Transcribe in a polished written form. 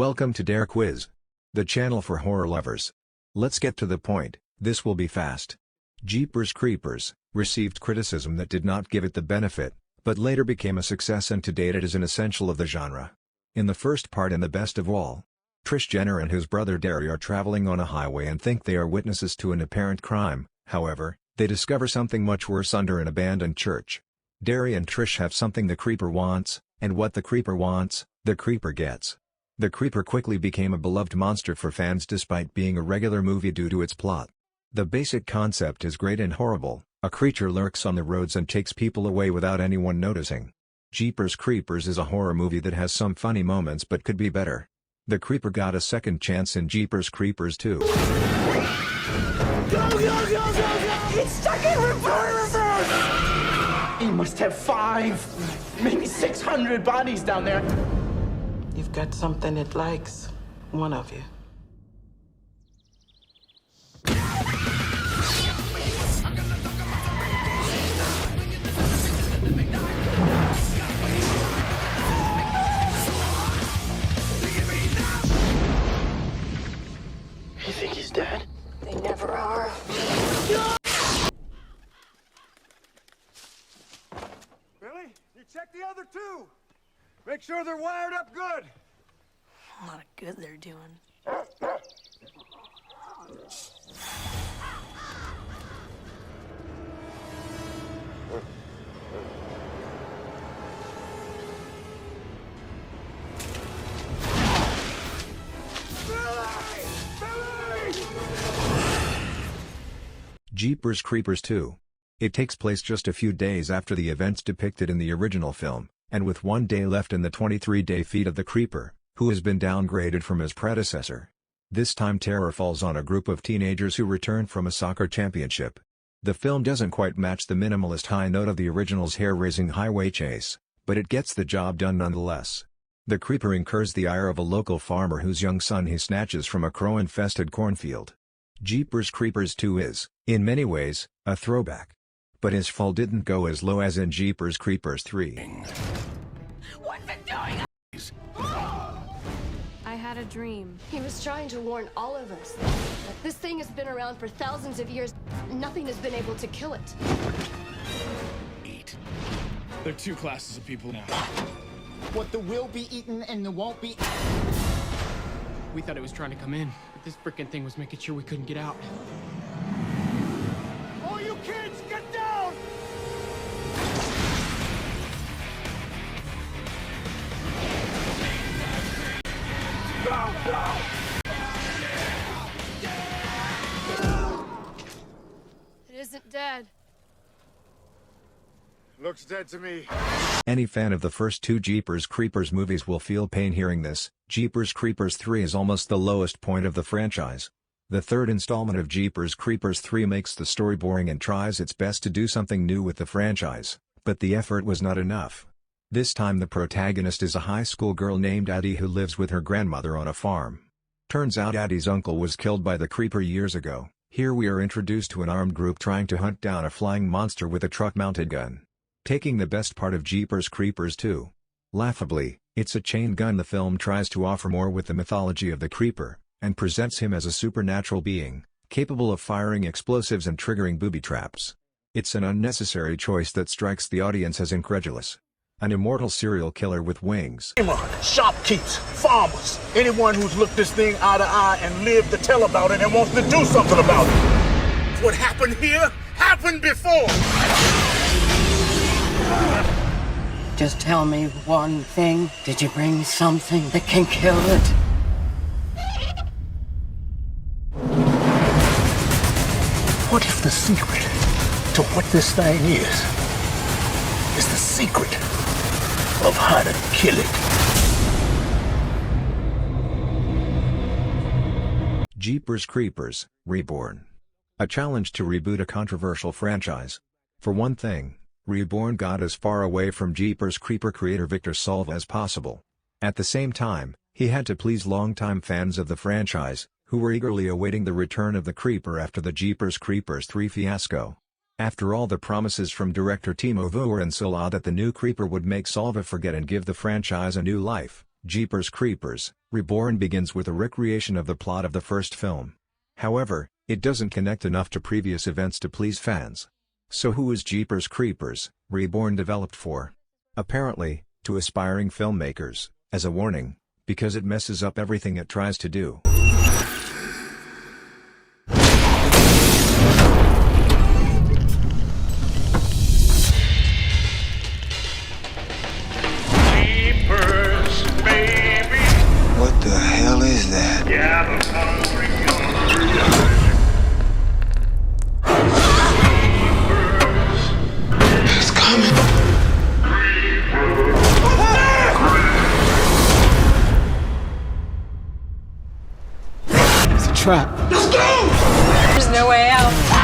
Welcome to Dare Quiz, the channel for horror lovers. Let's get to the point, this will be fast. Jeepers Creepers received criticism that did not give it the benefit, but later became a success, and to date it is an essential of the genre. In the first part and the best of all, Trish Jenner and his brother Derry are traveling on a highway and think they are witnesses to an apparent crime. However, they discover something much worse under an abandoned church. Derry and Trish have something the creeper wants, and what the creeper wants, the creeper gets. The Creeper quickly became a beloved monster for fans despite being a regular movie due to its plot. The basic concept is great and horrible. A creature lurks on the roads and takes people away without anyone noticing. Jeepers Creepers is a horror movie that has some funny moments but could be better. The Creeper got a second chance in Jeepers Creepers 2. Go, go, go, go, go! It's stuck in reverse! He must have 5, maybe 600 bodies down there. You've got something it likes, one of you. You think he's dead? They never are. Billy, you check the other two. Make sure they're wired up good. A lot of good they're doing. Jeepers Creepers 2. It takes place just a few days after the events depicted in the original film, and with one day left in the 23-day feat of the Creeper, who has been downgraded from his predecessor. This time terror falls on a group of teenagers who return from a soccer championship. The film doesn't quite match the minimalist high note of the original's hair-raising highway chase, but it gets the job done nonetheless. The Creeper incurs the ire of a local farmer whose young son he snatches from a crow-infested cornfield. Jeepers Creepers 2 is, in many ways, a throwback. But his fall didn't go as low as in Jeepers Creepers 3. What's it doing? I had a dream. He was trying to warn all of us that this thing has been around for thousands of years. Nothing has been able to kill it. Eat. There are two classes of people now. What the will be eaten and the won't be. We thought it was trying to come in, but this frickin' thing was making sure we couldn't get out. All you kids, get down! Go, go! It isn't dead. Looks dead to me. Any fan of the first two Jeepers Creepers movies will feel pain hearing this. Jeepers Creepers 3 is almost the lowest point of the franchise. The third installment of Jeepers Creepers 3 makes the story boring and tries its best to do something new with the franchise, but the effort was not enough. This time the protagonist is a high school girl named Addie who lives with her grandmother on a farm. Turns out Addie's uncle was killed by the Creeper years ago. Here we are introduced to an armed group trying to hunt down a flying monster with a truck-mounted gun. Taking the best part of Jeepers Creepers 2. Laughably, it's a chain gun. The film tries to offer more with the mythology of the Creeper, and presents him as a supernatural being, capable of firing explosives and triggering booby traps. It's an unnecessary choice that strikes the audience as incredulous. An immortal serial killer with wings. Shopkeepers, farmers, anyone who's looked this thing eye to eye and lived to tell about it and wants to do something about it. What happened here happened before. Just tell me one thing. Did you bring something that can kill it? What if the secret to what this thing is the secret of how to kill it? Jeepers Creepers, Reborn. A challenge to reboot a controversial franchise. For one thing, Reborn got as far away from Jeepers Creeper creator Victor Salva as possible. At the same time, he had to please longtime fans of the franchise, who were eagerly awaiting the return of the Creeper after the Jeepers Creepers 3 fiasco. After all the promises from director Timo Vuorensola that the new Creeper would make Salva forget and give the franchise a new life, Jeepers Creepers, Reborn begins with a recreation of the plot of the first film. However, it doesn't connect enough to previous events to please fans. So who is Jeepers Creepers, Reborn developed for? Apparently, to aspiring filmmakers, as a warning, because it messes up everything it tries to do. Jeepers, baby. What the hell is that? Yeah, the hungry It's coming. It's a trap. Let's go! There's no way out.